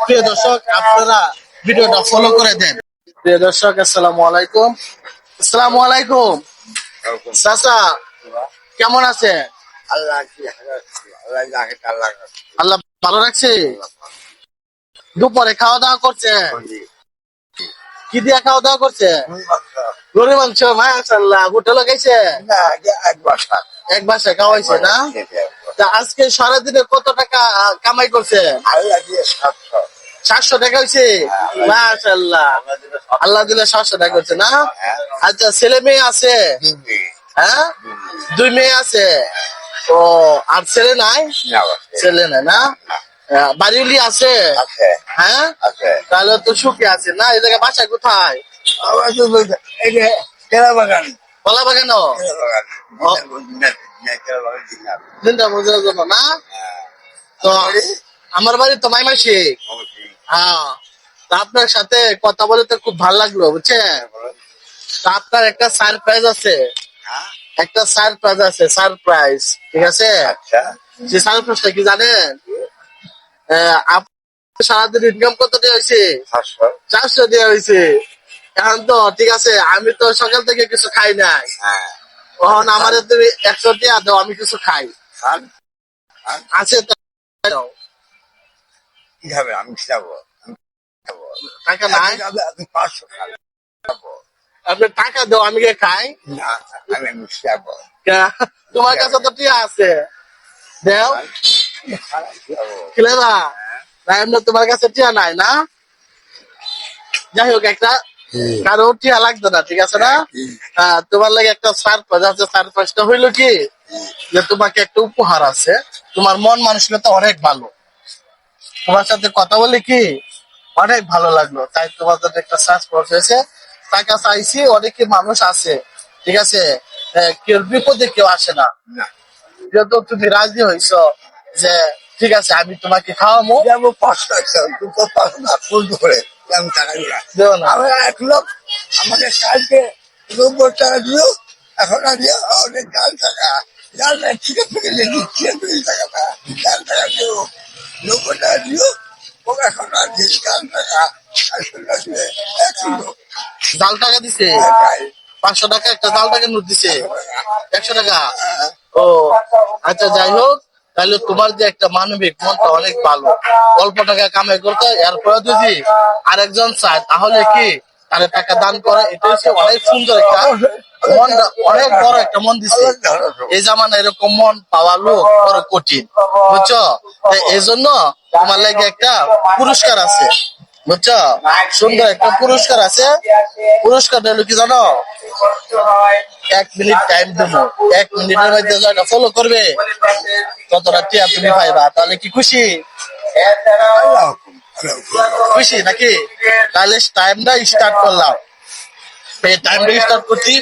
প্রিয় দর্শক, আপনারা ভিডিওটা ফলো করে দেন। প্রিয় দর্শক, আসসালামু আলাইকুম। আসসালামু আলাইকুম চাচা, কেমন আছে? আল্লাহ ভালো রাখছে। দুপুরে খাওয়া দাওয়া করছে? কি দিয়া খাওয়া দাওয়া করছে? গরুর মাংস, মাশাআল্লাহ। হোটেলে গেছে? এক বাসায় খাওয়াইছে না? তা আজকে সারাদিনে কত টাকা কামাই করছে? 700 টাকা হয়েছে। মাশাআল্লাহ, আল্লাহ দিলে 700 টাকা করছে না? আচ্ছা, ছেলে মেয়ে আছে? হ্যাঁ, 2 মেয়ে আছে। ও, আর ছেলে নাই? ছেলে নাই না? বাড়িওলি আছে? হ্যাঁ, তাহলে তো সুখী আছে না? এই জায়গায় বাসা কোথায়? কলা বাগানো? দিনটা বোঝার জন্য না? তো আমার বাড়ি তো মাইমাসি। হ্যাঁ, তা আপনার সাথে কথা বলে তো খুব ভালো লাগলো, বুঝছেন? তা আপনার একটা সারপ্রাইজ আছে, একটা সারপ্রাইজ আছে, সারপ্রাইজ। ঠিক আছে? যে সারপ্রাইজটা কি জানেন? আপনার সারাদিন ইনকাম কত দেওয়া হয়েছে? 400 দেওয়া হয়েছে। এখন তো ঠিক আছে, আমি তো সকাল থেকে কিছু খাই নাই। তখন আমার তুমি 100 টাকা দাও, আমি কিছু খাই। আছে তো? কিভাবে আমি খাবো? টাকা নাই? 500 খাবো আপনি টাকা দাও, আমি কে খাই। না, আমি খাবো। তোমার কাছে তো টিয়া আছে, দেও। খেলেবা না? এমনি তোমার কাছে টিয়া নাই না? যাই হোক, একটা কারো টিয়া লাগতো না, ঠিক আছে না? তোমার লাগে একটা সারপ্রাইজ আছে। সারপ্রাইজটা হইলো কি, যে তোমাকে একটা উপহার আছে। তোমার মন মানসিকতা অনেক ভালো, তোমার সাথে কথা বলে কি অনেক ভালো লাগলো, তাই তোমার জন্য একটা সারপ্রাইজ হয়েছে। টাকা চাইছি, অনেকে মানুষ আছে, ঠিক আছে? কেউ বিপদে কেউ আসে না। যেহেতু তুমি রাজি হইছ যে ঠিক আছে, আমি তোমাকে খাওয়াবো, যাবো 500 ফুল ধরে আমি টাকা দিলাম। দেবো না? আমার 1 লোক আমাকে কালকে 90 টাকা দিল। এখন আমি অনেক ডাল টাকা ঠিক থেকে দিচ্ছি, 2 টাকা ডাল টাকা দিও, 90 টাকা দিও। ও এখন আর ডাল টাকা আসলে 1 কিলো জাল টাকা দিছে? 500 টাকা একটা জাল টাকা নোট দিছে? 100 টাকা? ও আচ্ছা, যাই হোক, তাহলে তোমার যে একটা মানবিক মনটা অনেক ভালো। অল্প টাকা কামাই করতে, এরপরে যদি আরেকজন চায় তাহলে কি তাহলে টাকা দান করা, এটা হচ্ছে অনেক সুন্দর একটা মন, অনেক বড় একটা মন দিছে। এই জামানা এরকম মন পাওয়া লোক বড় কঠিন, বুঝছো? এই জন্য তোমার লাগে একটা পুরস্কার আছে, বুঝছো? সুন্দর একটা পুরস্কার আছে। পুরস্কারটা হলো কি জানো? 1 মিনিট টাইম দেবো। 1 মিনিটের মধ্যে যারা ফলো করবে ততটা টিয়া তুমি পাইবা। তাহলে কি খুশি? খুশি নাকি? তাহলে টাইমটা স্টার্ট করলাম। এই টাইমটা স্টার্ট করছি